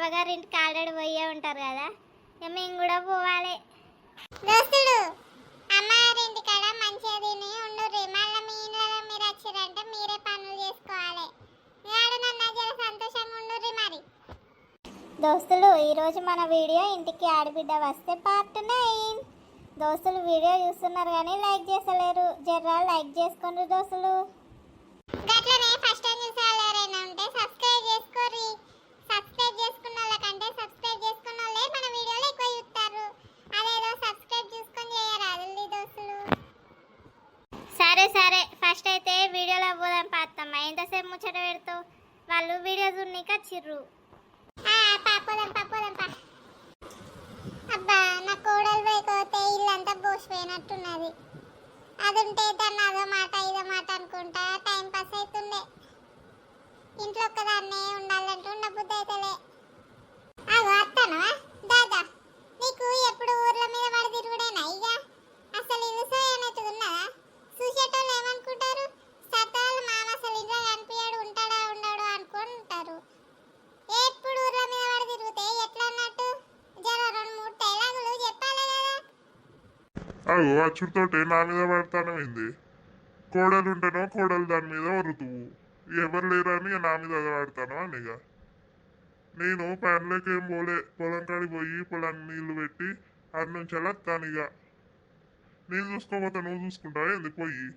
బావగారింటికి already పోయే ఉంటారు కదా, మేము కూడా పోవాలి. దోస్తులు అమ్మారింటి కాడ మంచిగా తిని ఉండుర్రి. మళ్ళీ మీ ఇంట్లో మీరు వచ్చారంటే మీరే పనులు చేసుకోవాలి. సంతోషంగా ఉండుర్రి మరి. దోస్తులు ఈరోజు మన వీడియో ఇంటికి ఆడబిడ్డ వస్తే పార్ట్ 9. దోస్తులు వీడియో చూస్తున్నారు కానీ లైక్ చేస్తలేరు. జర్రా లైక్ చేసుకోండి దోస్తులు. గట్లనే ఫస్ట్ టైం చూసే వాళ్ళు ఎవరైనా ఉంటే సబ్స్క్రైబ్ చేసుకోర్రి. సబ్స్క్రైబ్ చేసుకున్న వాళ్ళకంటే సబ్స్క్రైబ్ చేసుకున్న వాళ్ళే మన వీడియోలో ఎక్కువ చూస్తారు. అదేదో సబ్స్క్రైబ్ చూసుకొని చేయరాదు దోస్తులు. సరే సరే ఫస్ట్ అయితే వీడియోలో పోదాం పాత్తమ్మ. ఎంతసేపు ముచ్చట పెడతావు? వాళ్ళు వీడియో చూడనీకి వచ్చిర్రు. అబ్బా నా కోడలు పోయిపోతే ఇల్లంతా పోసిపోయినట్టున్నది. అది ఉంటే దాన్ని అదో మాట ఇదో మాట అనుకుంటా టైం పాస్ అవుతుండే. ఇంట్లో ఒక్కదాన్నే ఉండాలంటూ ఉండబుద్ధి అయితేలే. అగో అత్తనా దాదా, నీకు ఎప్పుడు ఊర్ల మీద పడి తిరుగుడేనా? ఇక అసలు ఇల్లు సోయనట్టు ఉన్నదా? చూసేటోళ్ళు ఏమనుకుంటారు? సతాలు మామ అసలు ఇంట్లో కనిపించాడు, ఉంటాడా ఉండడు అనుకుంటారు. ఎప్పుడు ఊర్ల మీద పడి తిరిగితే ఎట్లా అన్నట్టు? జర 2-3 డైలాగులు చెప్పాలి కదా. అగో అచ్చుడితోటే నా మీద పడతానమైంది. కోడలు ఉంటేనో కోడలు దాని మీద వరుతువు, ఎవరు లేరని నా మీద పడతాను అనిగా. నేను పనులకి ఏం పోలే, పొలం కాడికి పోయి పొలాన్ని నీళ్లు పెట్టి అటు నుంచి అలా వస్తాను. ఇక నేను చూసుకోపోతే నువ్వు చూసుకుంటావా ఎందుకు పోయి?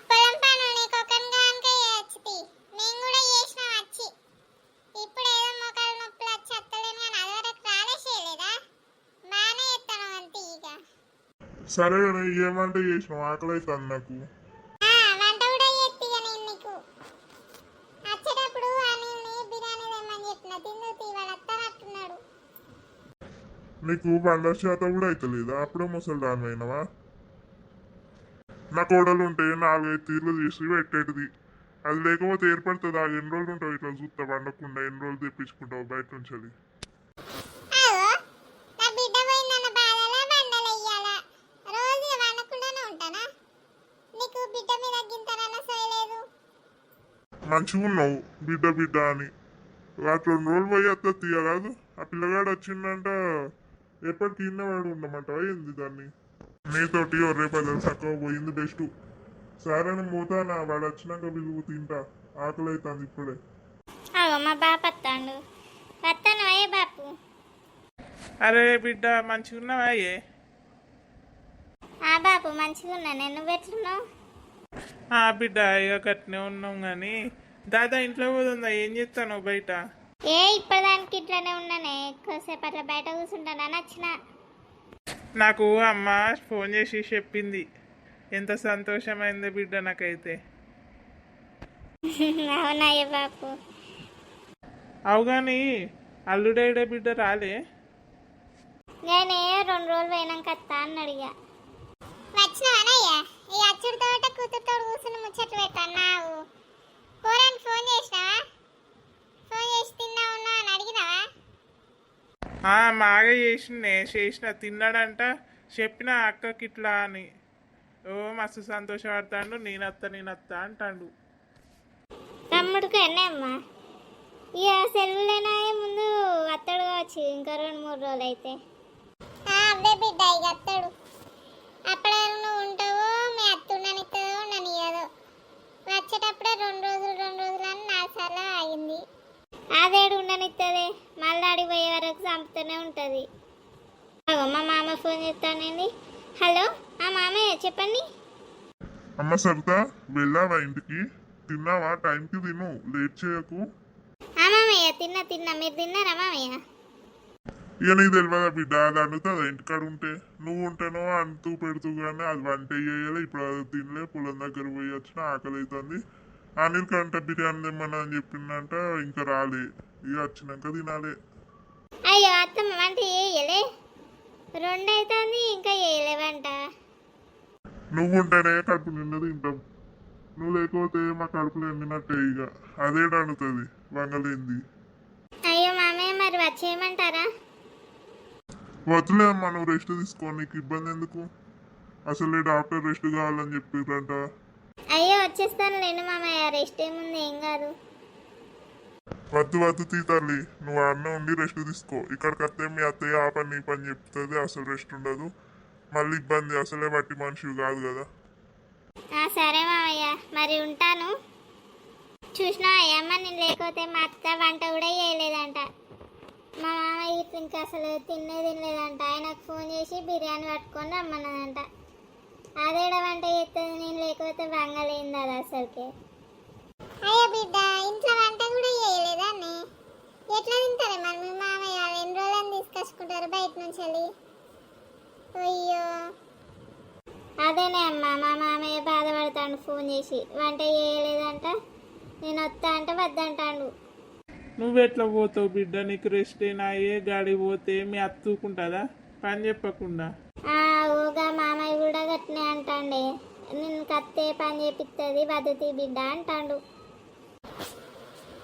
పొలం పనులు నీకు ఒకరిగా అనుక చేయొచ్చు. నేను కూడా చేసిన వచ్చి. ఇప్పుడు ఏదో మొక్కలు నొప్పులు వచ్చి వస్తలేను కానీ అదివరకు రాలేసేయలేదా? బాగానే ఎత్తాను అంతే. ఇక సరే ఏమంటే చేసినావు? ఆకలి అవుతుంది నాకు. వంట కూడా చేస్తా నేను నీకు. వచ్చేటప్పుడు అనిల్ని బిర్యానీ తెమ్మని చెప్పిన, తిందు తీవాడు వస్తానట్టున్నాడు. నీకు పండగ చేత కూడా అవుతలేదా? అప్పుడే ముసలి దాని అయినవా? నా కోడలు ఉంటే 4-5 తీర్లు చేసి పెట్టేటిది. అది లేకపోతే ఏర్పడుతుందా? ఎన్ని రోజులు ఉంటావు ఇట్లా చూస్తా పండకుండా? ఎన్ని రోజులు తెప్పించుకుంటావు బయట నుంచి? అది మంచిగా ఉన్నావు బిడ్డ బిడ్డ అని. అటు 2 రోజులు పోయి అత్త తీయరాదు. ఆ పిల్లగాడు వచ్చిందంట ఎప్పటికి ఇన్నవాడు ఉండమంటావా ఏంది దాన్ని? నీతోటి రేపు చక్కగా పోయింది బెస్ట్. సరే నేను పోతానా, వాడు వచ్చినాక విలువ తింటా. ఆకలి అవుతుంది ఇప్పుడే. మా బాప వస్తాడు. వస్తాను అయ్యే బాపు. అరే బిడ్డ మంచిగా ఉన్నావా? అయ్యే బాపు మంచిగా ఉన్నా. నేను పెట్టున్నావు బిడ్డ ఇక గట్టినే ఉన్నాం కానీ దాదా ఇంట్లో పోతుందా? ఏం చేస్తాను బయట? ఇప్పటిదానికి ఇట్లానే ఉన్నానే. ఎక్కువసేపు అట్లా బయట కూర్చుంటానని వచ్చిన. నాకు అమ్మ ఫోన్ చేసి చెప్పింది. ఎంత సంతోషమైంది బిడ్డ నాకైతే. అవునాయ్య బాపు. అవు కానీ అల్లుడేడే బిడ్డ రాలే? నేనే 2 రోజులు పోయినాక వస్తా అన్నాడు. ఇక వచ్చినావనయ్యా? ఈ అచ్చుడితో కూతురుతో కూర్చుని ముచ్చట్లు పెట్టావు. పోరానికి ఫోన్ చేసినావా? ఫోన్ చేసి తిన్నావు అని అడిగినావా? మాగా చేసిన తిన్నాడంట. చెప్పిన అక్కకి ఇట్లా అని. ఓ మస్తు సంతోషపడతాడు. నేనత్తా అంటాడు. తమ్ముడికి అమ్మా ఇక సెలవులేనా? ముందు అత్తడు కావచ్చు. ఇంకా 2-3 రోజులు అయితే అబ్బే బిడ్డ ఇక అత్తడు. అప్పుడే నువ్వు ఉంటావో మీ అత్త ఉండనిస్తుందో ఉండనియదో. వచ్చేటప్పుడే 2 రోజులు అని 4 సార్లు ఆగింది. అదేడు ఉండనిస్తుంది. మళ్ళీ అడిగి పోయే వరకు చంపుతూనే ఉంటుంది. మా మామ ఫోన్ చేస్తానండి. హలో మామయ్య చెప్పండి. అమ్మ సరితా, వెళ్ళావా ఇంటికి? తిన్నావా? టైంకి తిను, లేట్ చేయకు. మామయ్య తిన్నా. మీరు తిన్నారా మామయ్య? ఇక నీకు తెలియదా బిడ్డ? అది అండుతుందా ఇంటికాడ ఉంటే? నువ్వు ఉంటేనో అంటూ పెడుతూ కానీ అది వంట వేయాలి. ఇప్పుడు అది తినలే. పొలం దగ్గర పోయి వచ్చిన ఆకలి అవుతుంది. అనిల్ కంట బిర్యానీ తెమ్మని అని చెప్పిందంట. ఇంకా రాలే. ఇక వచ్చినాక తినాలి. అయ్యో అత్తమ్మ వంట చేయలే? 2 అవుతుంది ఇంకా చేయలేవంట. నువ్వు ఉంటేనే కడుపు నిండా తింటాం. నువ్వు లేకపోతే మా కడుపులో ఎండినట్టే. ఇక అదేడు అండుతుంది వంగలేంది. అయ్యో మామయ్య మరి వచ్చేయమంటారా? వద్దులే అమ్మా, నువ్వు రెస్ట్ తీసుకో. నీకు ఇబ్బంది ఎందుకు? అసలే డాక్టర్ రెస్ట్ కావాలని చెప్పిరంట. అయ్యో వచ్చేస్తాను లేండి మామయ్య. రెస్ట్ ఏముంది, ఏం కాదు. వద్దు వద్దు తీ తల్లి, నువ్వు అన్న ఉండి రెస్ట్ తీసుకో. ఇక్కడికి వస్తే మీ అత్తయ్య ఆ పని ఈ పని చెప్తుంది, అసలు రెస్ట్ ఉండదు, మళ్ళీ ఇబ్బంది. అసలే బట్టి మనిషివి కాదు కదా. సరే మామయ్య, మరి ఉంటాను. చూసినా అమ్మ, నేను లేకపోతే మా అత్త వంట కూడా చేయలేదంట. మా మామయ్య ఇంకా అసలు తినలేదంట. ఆయనకు ఫోన్ చేసి బిర్యానీ పట్టుకొని రమ్మన్నదంట. అదేడ వంట చేస్తుంది, నేను లేకపోతే బంగలేంది అది అసలుకే. అయ్యో బిడ్డ, ఇంట్లో వంట కూడా చేయలేదాన్ని. ఎట్లా తింటారే మరి మీ మామయ్య? ఎన్ని రోజులని తీసుకొచ్చుకుంటారు బయట నుంచి వెళ్ళి? అయ్యో, అదేనే అమ్మ, మా మామయ్య బాధపడతాడు ఫోన్ చేసి. వంట చేయలేదంట, నేను వస్తా అంటే వద్దంటాడు. నువ్వెట్లా పోతావు బిడ్డ? నీకు రెస్ట్ అయినా ఏ గాడి పోతే మీ అత్తుకుంటుందా పని చెప్పకుండా? ఓగా మామయ్య కూడా గట్నే అంటాండే, నేను కత్తే పని చేపిస్తుంది వదతి బిడ్డ అంటాడు.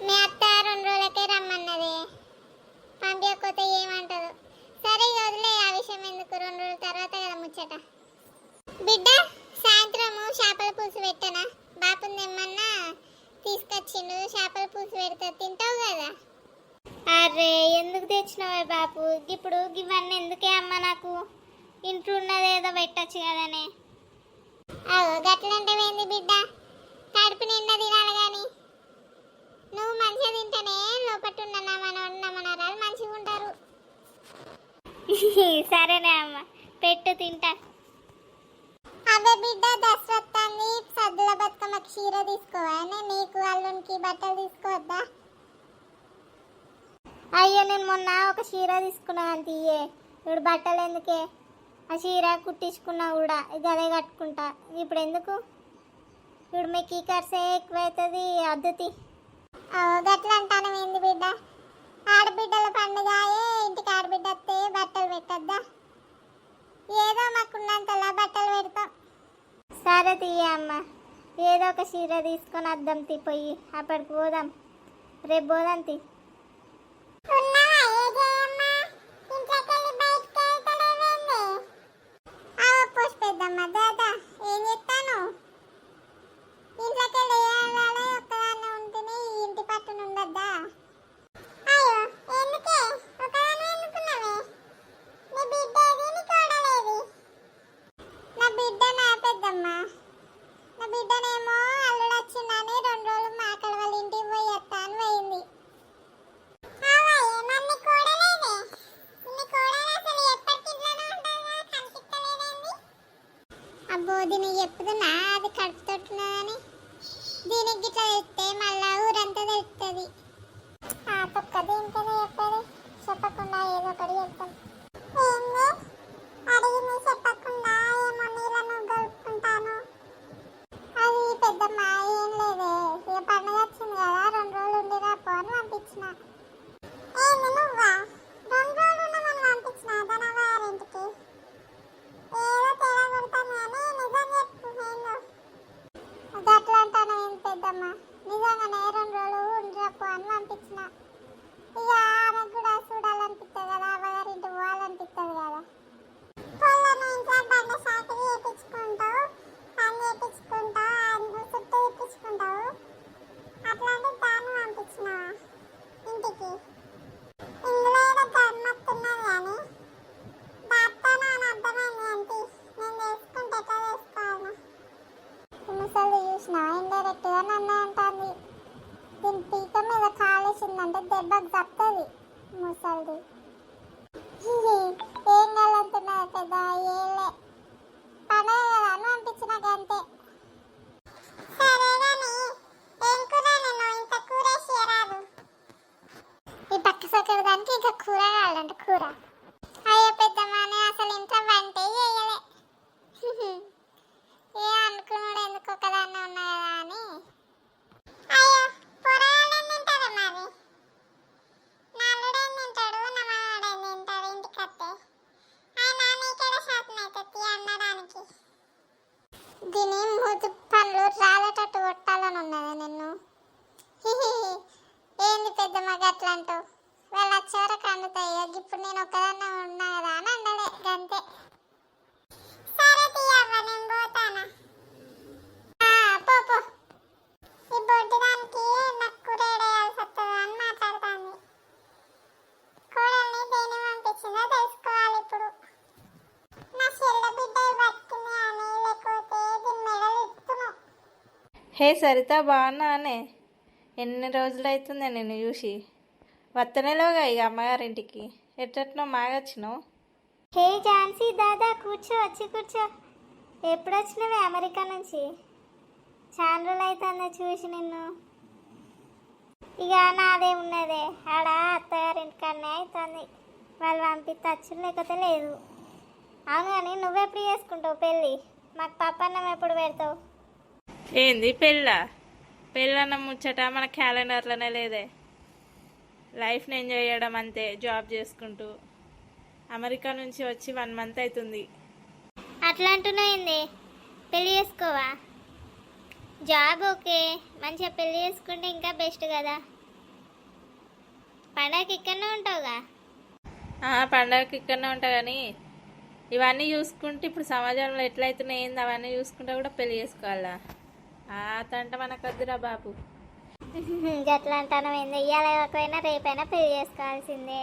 మీ అత్త 2 రోజులకే రమ్మన్నది, పంపించకపోతే ఏమంటారు? సరే వదిలే, ఆ విషయం ఎందుకు, 2 రోజుల తర్వాత కదా ముచ్చట. బిడ్డ, సాయంత్రము చేపల పులుసు పెట్టనా? బాపుని ఏమన్నా తీసుకొచ్చిండు, చేపల పులుసు పెడతా, తింటావు కదా? అరే, ఎందుకు తెచ్చినావే బాపు? ఇప్పుడు ఇవన్నీ ఎందుకే అమ్మ నాకు? ఇంట్లో ఉన్నది ఏదో పెట్టచ్చు కదనే. గట్లంటే ఏంది బిడ్డ, కడుపు నిండా తినాలి కానీ. నువ్వు మంచిగా తింటేనే లోపల ఉన్న మనరాలు మంచిగా ఉంటారు. సరేనే అమ్మ, పెట్టు తింటా. అదే బిడ్డ, దసరత్తాన్ని సద్దుల బతుకమ్మకి చీర తీసుకోవాలని, నీకు అల్లునికి బట్టలు తీసుకోవద్దా? అయ్యో, నేను మొన్న ఒక చీర తీసుకున్నాను తీయే, ఇప్పుడు బట్టలు ఎందుకే? ఆ చీర కుట్టించుకున్నా కూడా ఇక అదే కట్టుకుంటా. ఇప్పుడు ఎందుకు? ఇప్పుడు మీకు ఈ ఖర్చే ఎక్కువైతుంది, అద్దుతి. గట్ల అంటాను ఏంది బిడ్డ? ఆడబిడ్డల పండుగ, ఇంటికి ఆడబిడ్డ వస్తే బట్టలు పెట్టద్దా? ఏదో మాకున్నంతలా బట్టలు పెడతాం. సరే తీయ అమ్మ, ఏదో ఒక చీర తీసుకొని అద్దం తీపోయి, అప్పటికి పోదాం. రేపు పోదాం తీ. పెద్దమ్మ దాదా, ఏం చెప్తాను? ఇంట్లోకి వెళ్ళాలి, ఒక్కదాన్ని ఉంటేనే ఇంటి పట్టున ఉండద్దా? అయ్యో, ఎందుకే ఒకదాన్ని ఎందుకున్నావే? నీ బిడ్డ ఏది, నీ కోడలేది? నా బిడ్డ నా పెద్దమ్మ. నా బిడ్డనేమో అల్లుడు వచ్చిందని 2 రోజులు మా అక్కడ వాళ్ళ ఇంటికి పోయి వస్తా అని పోయింది. అబ్బో, దీనికి చెప్పుతున్నా అది కడుపుతోట్టున్నదని. దీనికి గిట్లా తెస్తే మళ్ళా ఊరంతా తెలుస్తుంది. తొక్క దీనికైనా చెప్పేది, చెప్పకుండా ఏదో ఒకటి చెప్తాం. అడిగింది చెప్పకుండా ఏమో నీళ్ళను కలుపుకుంటాను. అది పెద్దమ్మ, ఏం లేదే, ఇక పండుగ వచ్చింది కదా, 2 రోజులు ఉండిరా పో అని పంపించిన. ఏంది నువ్వా 2 రోజులు ఉండమని పంపించిన తన వారింటికి? ఏదో తేడా కొడతాను కానీ నిజం చెప్పు. ఏందో గట్లా అంటాను ఏంది పెద్దమ్మ? నిజంగానే 2 రోజులు ఉండిరప్పు అని పంపించిన. ఇక ఆమెకు కూడా చూడాలనిపిస్తుంది కదా, అవ్వగారింటి పోవాలనిపిస్తుంది కదా. పొలను ఇంట్లో బండ సాకిరి చేయించుకుంటావు, పని చేయించుకుంటావు, చుట్టూ ఇప్పించుకుంటావు. అట్లాంటి దాన్ని పంపించినావా ఇంటికి? ఇందులో ఏదో గమ్మత్తున్నది కానీ దాంతోనే అని అర్థమైంది. ఏంటి నేను చేసుకుంటే ఎట్లా చేసుకోవాలి? ముసలి చూసినా ఇండైరెక్ట్గా నన్ను అంటుంది. దీని పీక మీద కాలేసిందంటే దెబ్బకు తప్పుతుంది ముసలిది. ఏం కాలంటున్నది పెద్ద, ఏలే పండుగ కదా అని పంపించినాక అంతే. సరే కానీ ఏం కూర? నేను ఇంత కూర చేయరాదు. ఈ పక్క సొక్కడు దానికి ఇంకా కూర కావాలంట. కూర అయ్యో పెద్దమ్మని అసలు ఇంట్లో వంటే చేయలే. ఏ అనుకున్నాడు ఎందుకు ఒకదాన్ని ఉన్నా కదా అని. అయ్యో, పొరగాళ్ళు ఏం తింటారు మరి? నల్లుడేం తింటాడు, నా మనవాడేం తింటాడు ఇంటికి వస్తే? ఆయన నీకెడ శాతం అవుతుంది అనడానికి. దీని మూతి పనులు రాలేటట్టు కొట్టాలని ఉన్నది నిన్ను. ఏంది పెద్దమ్మ గట్లా అంటావు? వాళ్ళు వచ్చే వరకు అందుతాయి. ఇప్పుడు నేను ఒక్కదాన్నే ఉన్నా కదా అని అన్నాడే, గంతే. సరే తీయవ్వ, నేను పోతానా? పో. ఈ బొడ్డు దానికి నాకు కూర వేయాల్సి వస్తుందా అని మాట్లాడుతున్నాను. హే సరిత బాగున్నానే? ఎన్ని రోజులు అవుతుందే నిన్ను చూసి. వత్తనేలోగా ఇక అమ్మగారింటికి ఎట్టనో మాగొచ్చినావు. హే ఝాన్సీ దాదా కూర్చో, వచ్చి కూర్చో. ఎప్పుడు వచ్చినవే అమెరికా నుంచి? చాలా రోజులు అవుతుంది చూసి నిన్ను. ఇక నాదే ఉన్నదే, ఆడ అత్తగారింటికన్నా అవుతుంది. వాళ్ళు పంపిస్తే అచ్చు లేకపోతే లేదు. అవును కానీ నువ్వెప్పుడు చేసుకుంటావు పెళ్ళి? మాకు పప్పన్నం ఎప్పుడు పెడతావు? ఏంది పెళ్ళన్న ముచ్చట మన క్యాలెండర్లోనే లేదే. లైఫ్ని ఎంజాయ్ చేయడం అంతే, జాబ్ చేసుకుంటూ. అమెరికా నుంచి వచ్చి 1 మంత్ అవుతుంది. అట్లా అంటున్నాయింది, పెళ్ళి చేసుకోవా? జాబ్ ఓకే, మంచిగా పెళ్ళి చేసుకుంటే ఇంకా బెస్ట్ కదా. పండగకి ఇక్కడనే ఉంటావుగా. పండగకి ఇక్కడనే ఉంటా కానీ ఇవన్నీ చూసుకుంటే ఇప్పుడు సమాజంలో ఎట్లయితున్నాయి ఏంది అవన్నీ చూసుకుంటే కూడా పెళ్ళి చేసుకోవాలా? తంట మనకు వద్దురా బాబు. గట్లా అంటాను ఏంది, ఇవాళ కాకపోయినా రేపైనా పెళ్ళి చేసుకోవాల్సిందే.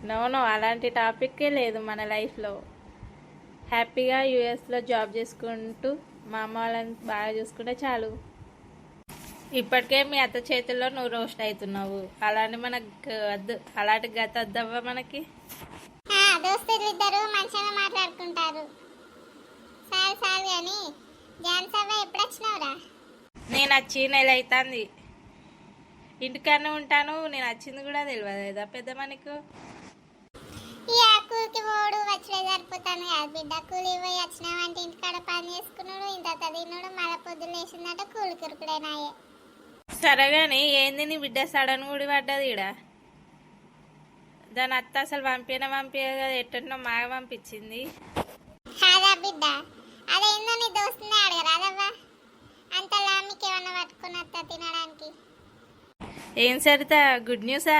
నో అలాంటి టాపిక్కే లేదు మన లైఫ్లో. హ్యాపీగా యూఎస్లో జాబ్ చేసుకుంటూ మా అమ్మ వాళ్ళని బాగా చూసుకుంటే చాలు. ఇప్పటికే మీ అత్త చేతుల్లో నువ్వు రోస్ట్ అవుతున్నావు. అలాంటి మనకు వద్దు, అలాంటి గత వద్దవ్వ మనకి. దోస్తులు ఇద్దరు మంచిగా మాట్లాడుకుంటారు. సార్ సార్ కానీ జాన్సవ్వ ఎప్పుడు వచ్చినావురా? నేను వచ్చి నెల అవుతుంది. ఇంటికన్నా ఉంటాను. నేను వచ్చింది కూడా తెలియదు పెద్ద మనకు. ఈ కూలికి పోడు వచ్చలే సరిపోతాను కదా బిడ్డ. కూలి పోయి వచ్చినావంటే ఇంటికాడ పని చేసుకున్నాడు, ఇంత తిన్నాడు, మళ్ళీ పొద్దున్న వేసిందంటే కూలి కురుకుడేనాయే. సరేగాని ఏంది నీ బిడ్డ సడన్ గుడి పడ్డది ఈడ? దాని అత్త అసలు పంపియనే కదా, ఎట్టనో మాగ పంపించింది. కాదా బిడ్డ, అదేందో నీ దోస్తునే అడగరాదవ్వా. అంతలా మీకేమన్నా పట్టుకుని వస్తా తినడానికి? ఏం సరిత, గుడ్ న్యూసా?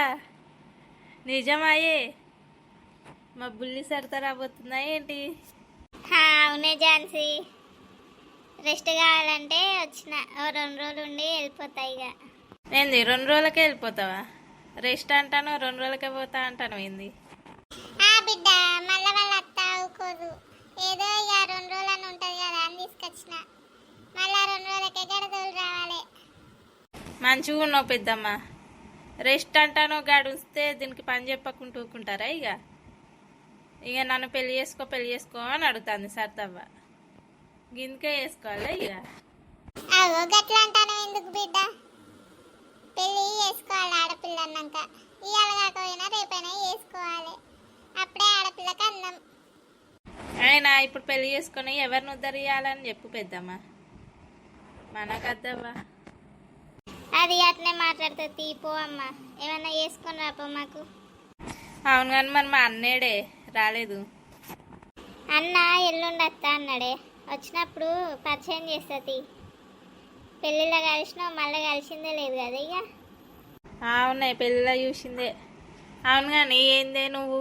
నిజమాయే? మా బుల్లి సరిత రాబోతుందా ఏంటి? అవునే ఝాన్సీ, రెస్ట్ కావాలంటే వచ్చిన 2 రోజులు ఉండి వెళ్ళిపోతాయి. ఇక ఏంది 2 రోజులకే వెళ్ళిపోతావా? రెస్ట్ అంటాను 2 రోజులకే పోతా అంటాను ఏంది? బిడ్డ మళ్ళీ వాళ్ళ అత్త అవుకోదు, ఏదో ఇక 2 రోజులని ఉంటుంది కదా అని తీసుకొచ్చిన. మళ్ళీ 2 రోజులకే గడదోలు రావాలి. మంచిగా ఉన్నావు పెద్దమ్మ. రెస్ట్ అంటాను గడుస్తే దీనికి పని చెప్పకుండా ఊరుకుంటారా? ఇక నన్ను పెళ్లి చేసుకో అని అడుగుతుంది సర్దవ్వ. గిందుకే చేసుకోవాలి ఇక. అవో గట్లా అంటాను ఎందుకు బిడ్డ? పెళ్ళి చేసుకోవాలి ఆడపిల్ల అన్నాక. ఇవాళ కాకపోయినా రేపైనా చేసుకోవాలి, అప్పుడే ఆడపిల్లకి అందం. అయినా ఇప్పుడు పెళ్లి చేసుకుని ఎవరిని ఉద్ధరియాలని చెప్పు పెద్దమ్మ. మనకద్దవ్వా. అది అట్నే మాట్లాడితే తీపో అమ్మ, ఏమన్నా చేసుకొని రాపో మాకు. అవును కానీ మరి మా అన్నేడే రాలేదు. అన్న ఎల్లుండి వస్తా అన్నాడే, వచ్చినప్పుడు పరిచయం చేస్తుంది. పెళ్ళిలో కలిసినావు, మళ్ళీ కలిసిందే లేదు కదా ఇక. అవునాయి పెళ్ళిలో చూసిందే. అవును కానీ ఏందే నువ్వు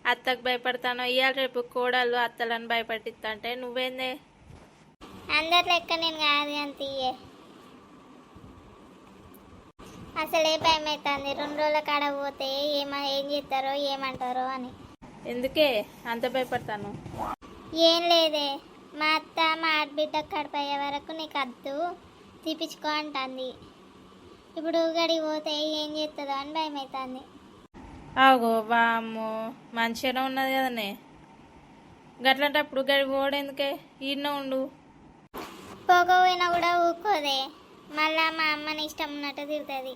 అత్తకు భయపడతాను, ఇవాళ రేపు కోడళ్ళు అత్తలను భయపడిస్తా అంటే నువ్వేందే? అందరి లెక్క నేను కాదు అంతీయే. అసలే భయం అవుతుంది 2 రోజుల కాడ పోతే ఏం చేస్తారో ఏమంటారో అని. ఎందుకే అంత భయపడతాను? ఏం లేదే, మా అత్త మా ఆడబిడ్డ కడిపోయే వరకు నీకు అద్దు తీపించుకో అంటుంది. ఇప్పుడు గడికి పోతే ఏం చేస్తుందో అని భయం అవుతుంది. ఆగో వామ్మో, మంచిగానే ఉన్నది కదనే. గట్లంటప్పుడు గడి పోవడెందుకే, ఈయన ఉండు. పోకపోయినా కూడా ఊరుకోదే, మళ్ళా మా అమ్మని ఇష్టం ఉన్నట్టు తిరుగుతుంది.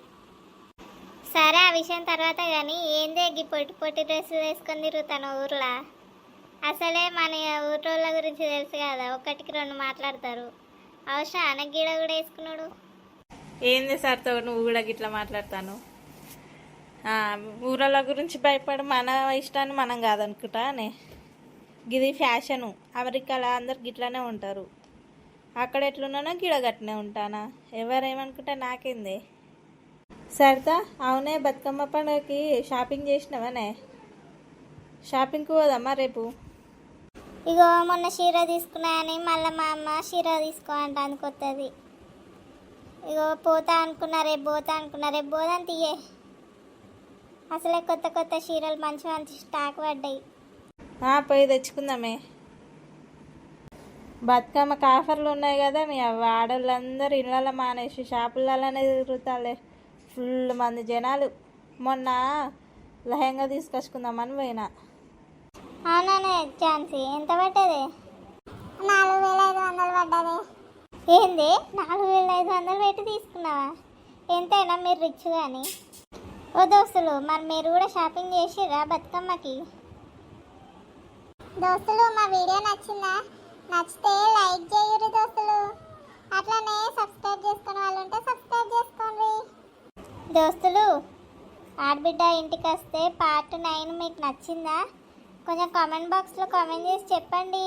సరే ఆ విషయం తర్వాత కానీ ఏందే గీ పొట్టి డ్రెస్సులు వేసుకొని తిరుగుతాను ఊర్లో. అసలే మన ఊరోళ్ళ గురించి తెలుసు కదా, 1కి 2 మాట్లాడతారు. అవసరం అనగీడ కూడా వేసుకున్నాడు. ఏంది సార్తో నువ్వు కూడా గిట్లా మాట్లాడతాను? ఊరల గురించి భయపడి మన ఇష్టాన్ని మనం కాదనుకుంటానే. గిది ఫ్యాషను. అమెరికాలో అందరు గిట్లానే ఉంటారు. అక్కడ ఎట్లున్నానో గిడ గట్నే ఉంటానా. ఎవరేమనుకుంటే నాకేందే. సరితా అవునే, బతుకమ్మ పండుగకి షాపింగ్ చేసినావనే? షాపింగ్కి పోదమ్మా రేపు. ఇగో మొన్న చీర తీసుకున్నా అని మళ్ళీ మా అమ్మ చీర తీసుకో అంటాను కొత్తది. ఇగో పోతా అనుకున్నా, రేపు పోతా అనుకున్నా, రేపు పోదాం తీయే. అసలే కొత్త చీరలు మంచి స్టాక్ పడ్డాయి. పోయి తెచ్చుకుందామే. బతుకమ్మకి ఆఫర్లు ఉన్నాయి కదా మీ ఆడవాళ్ళందరూ ఇళ్ళలో మానేసి షాపులలోనే తిరుగుతాలే. ఫుల్ మంది జనాలు. మొన్న లహంగా తీసుకొచ్చుకుందామని పోయినా. అవుననే ఛాన్సీ ఎంత పడ్డది? 4500 పడ్డది. ఏంది 4500 పెట్టి తీసుకున్నావా? ఎంతైనా మీరు రిచ్ కానీ. ఓ దోస్తులు, మరి మీరు కూడా షాపింగ్ చేసిర్రా బతుకమ్మకి? దోస్తులు, మా వీడియో నచ్చిందా? నచ్చితే లైక్ చేయరు దోస్తులు. అట్లనే సబ్స్క్రైబ్ చేసుకునే వాళ్ళు ఉంటే సబ్స్క్రైబ్ చేసుకోండి. దోస్తులు, ఆడబిడ్డ ఇంటికి వస్తే పార్ట్ 9 మీకు నచ్చిందా? కొంచెం కామెంట్ బాక్స్లో కామెంట్ చేసి చెప్పండి.